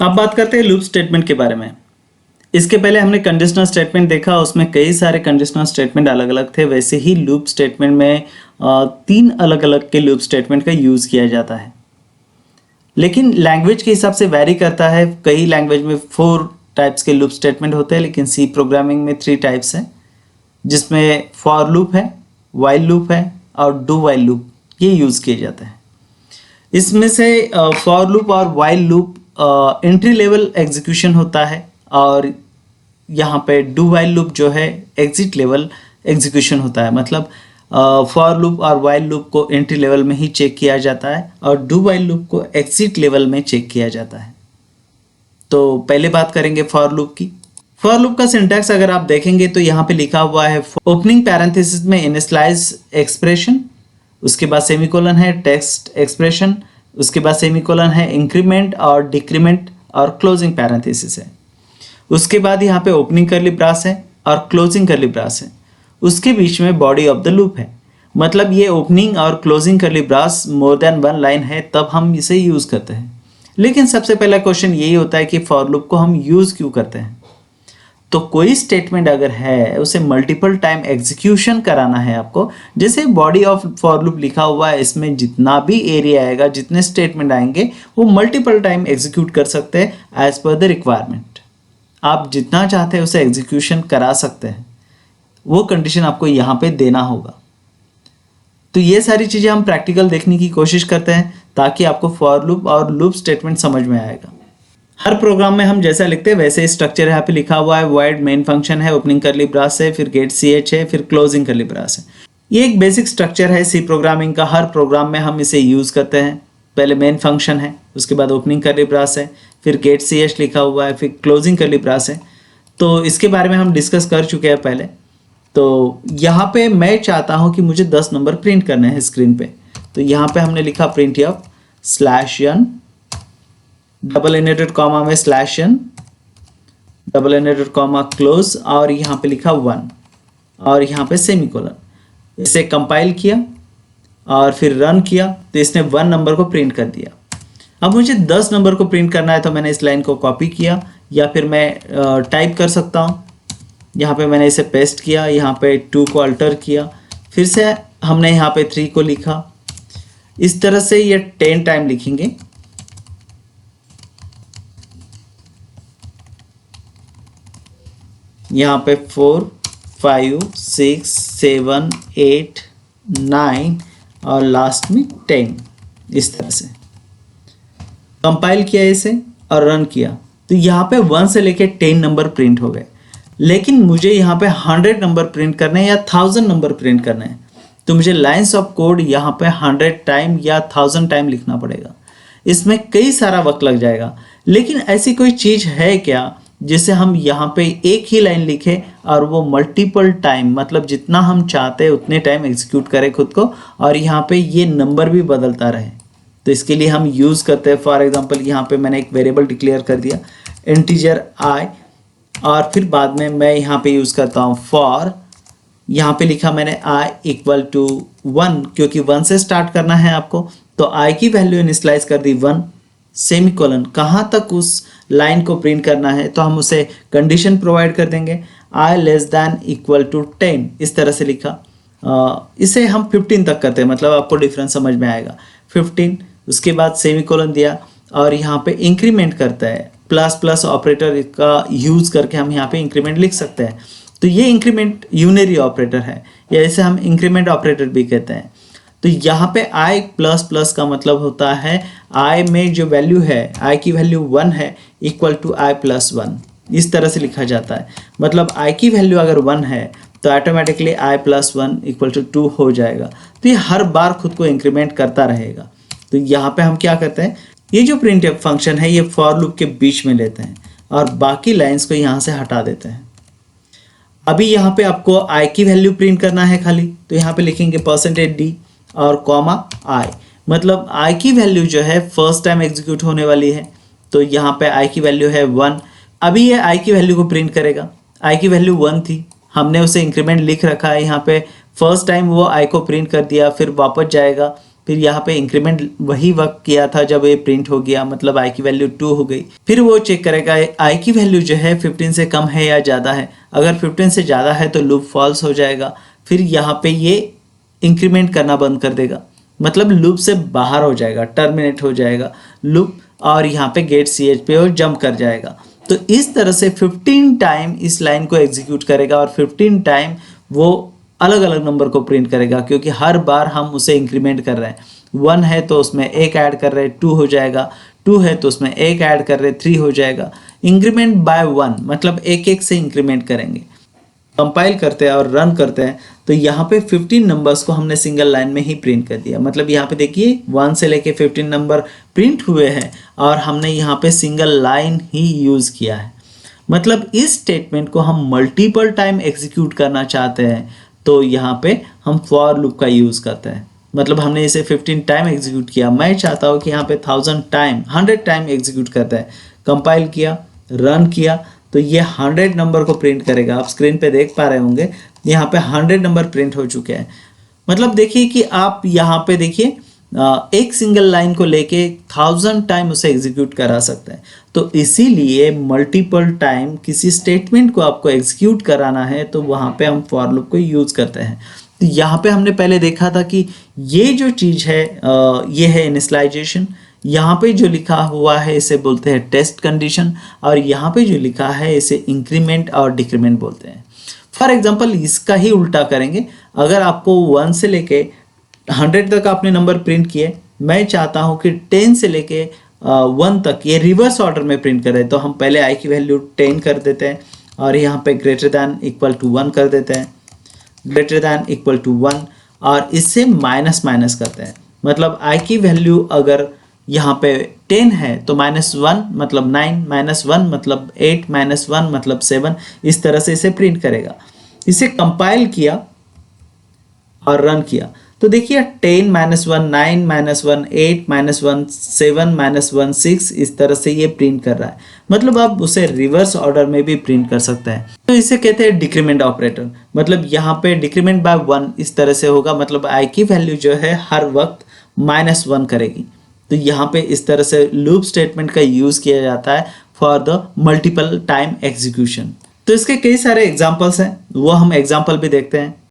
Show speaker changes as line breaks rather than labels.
अब बात करते हैं लूप स्टेटमेंट के बारे में। इसके पहले हमने कंडीशनल स्टेटमेंट देखा, उसमें कई सारे कंडीशनल स्टेटमेंट अलग अलग थे। वैसे ही लूप स्टेटमेंट में 3 अलग अलग के लूप स्टेटमेंट का यूज़ किया जाता है, लेकिन लैंग्वेज के हिसाब से वैरी करता है। कई लैंग्वेज में 4 टाइप्स के लूप स्टेटमेंट होते हैं, लेकिन सी प्रोग्रामिंग में 3 टाइप्स हैं, जिसमें फॉर लूप है, वाइल लूप है और डू वाइल लूप, ये यूज़ किए जाते हैं। इसमें से फॉर लूप और while loop entry level execution होता है, और यहाँ पे डू वाइल लूप जो है एग्जिट लेवल एग्जीक्यूशन होता है। मतलब फॉर लूप और वाइल लूप को एंट्री लेवल में ही चेक किया जाता है और डू वाइल लूप को एग्जिट लेवल में चेक किया जाता है। तो पहले बात करेंगे फॉर लूप की। फॉर लूप का सिंटैक्स अगर आप देखेंगे तो यहाँ पे लिखा हुआ है ओपनिंग पैरेंथेसिस में इनिशियलाइज एक्सप्रेशन, उसके बाद सेमीकोलन है टेक्स्ट एक्सप्रेशन, उसके बाद सेमीकोलन है इंक्रीमेंट और डिक्रीमेंट और क्लोजिंग पैरेंथेसिस है। उसके बाद यहाँ पे ओपनिंग करली ब्रास है और क्लोजिंग करली ब्रास है। उसके बीच में बॉडी ऑफ द लूप है। मतलब ये ओपनिंग और क्लोजिंग करली ब्रास मोर देन 1 लाइन है, तब हम इसे यूज़ करते हैं। लेकिन सबसे पहला क्वेश्चन यही होता है कि फॉर लूप को हम यूज़ क्यों करते हैं। तो कोई स्टेटमेंट अगर है उसे मल्टीपल टाइम एग्जीक्यूशन कराना है आपको, जैसे बॉडी ऑफ फॉर लूप लिखा हुआ है, इसमें जितना भी एरिया आएगा, जितने स्टेटमेंट आएंगे वो मल्टीपल टाइम एग्जीक्यूट कर सकते हैं एज पर द रिक्वायरमेंट। आप जितना चाहते हैं उसे एग्जीक्यूशन करा सकते हैं, वो कंडीशन आपको यहाँ पे देना होगा। तो ये सारी चीज़ें हम प्रैक्टिकल देखने की कोशिश करते हैं ताकि आपको फॉर लूप और लूप स्टेटमेंट समझ में आएगा। हर प्रोग्राम में हम जैसा लिखते हैं वैसे ही स्ट्रक्चर यहाँ पे लिखा हुआ है। वॉइड मेन फंक्शन है, ओपनिंग करली ब्रास है, फिर गेट ch है, फिर क्लोजिंग करली ब्रास है। ये एक बेसिक स्ट्रक्चर है सी प्रोग्रामिंग का। हर प्रोग्राम में हम इसे यूज़ करते हैं। पहले मेन फंक्शन है, उसके बाद ओपनिंग करली ब्रास है, फिर गेट ch लिखा हुआ है, फिर क्लोजिंग करली ब्रास है। तो इसके बारे में हम डिस्कस कर चुके हैं पहले। तो यहाँ पे मैं चाहता हूँ कि मुझे 10 नंबर प्रिंट करने हैं स्क्रीन पे। तो यहाँ पे हमने लिखा print of /n double inverted comma में /n double inverted comma close, और यहाँ पे लिखा 1 और यहाँ पे सेमीकोलन। इसे कंपाइल किया और फिर रन किया तो इसने 1 नंबर को प्रिंट कर दिया। अब मुझे 10 नंबर को प्रिंट करना है, तो मैंने इस लाइन को कॉपी किया या फिर मैं टाइप कर सकता हूँ। यहाँ पे मैंने इसे पेस्ट किया, यहाँ पे 2 को अल्टर किया, फिर से हमने यहाँ पे 3 को लिखा। इस तरह से ये 10 टाइम लिखेंगे। यहाँ पे 4, 5, 6, 7, 8, 9 और लास्ट में 10। इस तरह से कंपाइल किया इसे और रन किया तो यहाँ पे 1 से लेके 10 नंबर प्रिंट हो गए। लेकिन मुझे यहाँ पे 100 नंबर प्रिंट करने हैं या 1000 नंबर प्रिंट करने हैं, तो मुझे लाइंस ऑफ कोड यहाँ पे 100 टाइम या 1000 टाइम लिखना पड़ेगा। इसमें कई सारा वक्त लग जाएगा। लेकिन ऐसी कोई चीज़ है क्या जिसे हम यहाँ पे एक ही लाइन लिखे और वो मल्टीपल टाइम, मतलब जितना हम चाहते हैं उतने टाइम एग्जीक्यूट करें खुद को, और यहाँ पे ये नंबर भी बदलता रहे। तो इसके लिए हम यूज़ करते हैं, फॉर एग्जांपल यहाँ पे मैंने एक वेरिएबल डिक्लेयर कर दिया इंटीजर i, और फिर बाद में मैं यहाँ पे यूज़ करता हूँ फॉर। यहाँ पे लिखा मैंने i इक्वल टू 1, क्योंकि 1 से स्टार्ट करना है आपको। तो i की वैल्यू इनिशियलाइज कर दी 1, सेमीकोलन। कहाँ तक उस लाइन को प्रिंट करना है तो हम उसे कंडीशन प्रोवाइड कर देंगे i less than equal to 10। इस तरह से लिखा। इसे हम 15 तक करते हैं, मतलब आपको डिफरेंस समझ में आएगा। 15, उसके बाद सेमीकोलन दिया और यहाँ पे इंक्रीमेंट करता है। प्लस ऑपरेटर का यूज़ करके हम यहाँ पे इंक्रीमेंट लिख सकते हैं। तो ये इंक्रीमेंट यूनरी ऑपरेटर है, या इसे हम इंक्रीमेंट ऑपरेटर भी कहते हैं। तो यहाँ पे i प्लस प्लस का मतलब होता है i में जो वैल्यू है, i की वैल्यू 1 है, इक्वल टू i प्लस 1। इस तरह से लिखा जाता है। मतलब i की वैल्यू अगर 1 है तो automatically i plus 1 equal to 2 हो जाएगा। तो ये हर बार खुद को इंक्रीमेंट करता रहेगा। तो यहाँ पे हम क्या करते हैं, ये जो प्रिंटफ फंक्शन है ये फॉर लूप के बीच में लेते हैं और बाकी लाइंस को यहाँ से हटा देते हैं। अभी यहाँ पे आपको i की वैल्यू प्रिंट करना है खाली, तो यहाँ पे लिखेंगे %d और कॉमा i। मतलब i की वैल्यू जो है फर्स्ट टाइम एग्जीक्यूट होने वाली है, तो यहाँ पे i की वैल्यू है 1। अभी ये i की वैल्यू को प्रिंट करेगा। i की वैल्यू 1 थी, हमने उसे इंक्रीमेंट लिख रखा है यहाँ पे। फर्स्ट टाइम वो i को प्रिंट कर दिया, फिर वापस जाएगा फिर यहाँ पे इंक्रीमेंट वही वक्त किया था जब ये प्रिंट हो गया, मतलब i की वैल्यू 2 हो गई। फिर वो चेक करेगा i की वैल्यू जो है 15 से कम है या ज़्यादा है। अगर 15 से ज़्यादा है तो लूप फॉल्स हो जाएगा। फिर यहाँ पे ये इंक्रीमेंट करना बंद कर देगा, मतलब लूप से बाहर हो जाएगा, टर्मिनेट हो जाएगा लूप, और यहाँ पे गेट ch पे और जंप कर जाएगा। तो इस तरह से 15 टाइम इस लाइन को एग्जीक्यूट करेगा और 15 टाइम वो अलग अलग नंबर को प्रिंट करेगा, क्योंकि हर बार हम उसे इंक्रीमेंट कर रहे हैं। 1 है तो उसमें एक ऐड कर रहे हैं, 2 हो जाएगा, 2 है तो उसमें एक ऐड कर रहे हैं, 3 हो जाएगा। इंक्रीमेंट बाय 1 मतलब एक एक से इंक्रीमेंट करेंगे। कंपाइल करते हैं और रन करते हैं तो यहाँ पे 15 नंबर्स को हमने सिंगल लाइन में ही प्रिंट कर दिया। मतलब यहाँ पे देखिए 1 से लेके 15 नंबर प्रिंट हुए हैं और हमने यहाँ पे सिंगल लाइन ही यूज़ किया है। मतलब इस स्टेटमेंट को हम मल्टीपल टाइम एग्जीक्यूट करना चाहते हैं तो यहाँ पे हम फॉर लूप का यूज़ करते हैं। मतलब हमने इसे 15 टाइम एग्जीक्यूट किया, मैं चाहता हूँ कि यहाँ पे 1000 टाइम 100 टाइम एग्जीक्यूट करते हैं। कंपाइल किया, रन किया तो ये 100 नंबर को प्रिंट करेगा। आप स्क्रीन पे देख पा रहे होंगे यहाँ पे 100 नंबर प्रिंट हो चुके हैं। मतलब देखिए कि आप यहाँ पे देखिए एक सिंगल लाइन को लेके 1000 टाइम उसे एग्जीक्यूट करा सकते हैं। तो इसीलिए मल्टीपल टाइम किसी स्टेटमेंट को आपको एग्जीक्यूट कराना है तो वहाँ पे हम फॉर लूप को यूज़ करते हैं। तो यहाँ पे हमने पहले देखा था कि ये जो चीज़ है ये है इनिशियलाइजेशन। यहाँ पे जो लिखा हुआ है इसे बोलते हैं टेस्ट कंडीशन, और यहाँ पे जो लिखा है इसे इंक्रीमेंट और डिक्रीमेंट बोलते हैं। फॉर एग्जांपल इसका ही उल्टा करेंगे। अगर आपको 1 से लेके 100 तक आपने नंबर प्रिंट किए, मैं चाहता हूँ कि 10 से लेके 1 तक ये रिवर्स ऑर्डर में प्रिंट करें, तो हम पहले i की वैल्यू 10 कर देते हैं और यहाँ पे ग्रेटर दैन इक्वल टू 1 कर देते हैं, ग्रेटर दैन इक्वल टू 1, और इससे माइनस माइनस करते हैं। मतलब i की वैल्यू अगर यहाँ पे 10 है तो -1 मतलब 9, -1 मतलब 8, -1 मतलब 7, इस तरह से इसे प्रिंट करेगा। इसे कंपाइल किया और रन किया तो देखिए 10 -1 9 -1 8 -1 7 -1 6, इस तरह से ये प्रिंट कर रहा है। मतलब आप उसे रिवर्स ऑर्डर में भी प्रिंट कर सकते हैं। तो इसे कहते हैं डिक्रीमेंट ऑपरेटर। मतलब यहाँ पे डिक्रीमेंट बाय 1 इस तरह से होगा, मतलब i की वैल्यू जो है हर वक्त -1 करेगी। तो यहाँ पे इस तरह से लूप स्टेटमेंट का यूज़ किया जाता है for the multiple time execution. तो इसके कई सारे एग्जांपल्स हैं, वो हम एग्जांपल भी देखते हैं।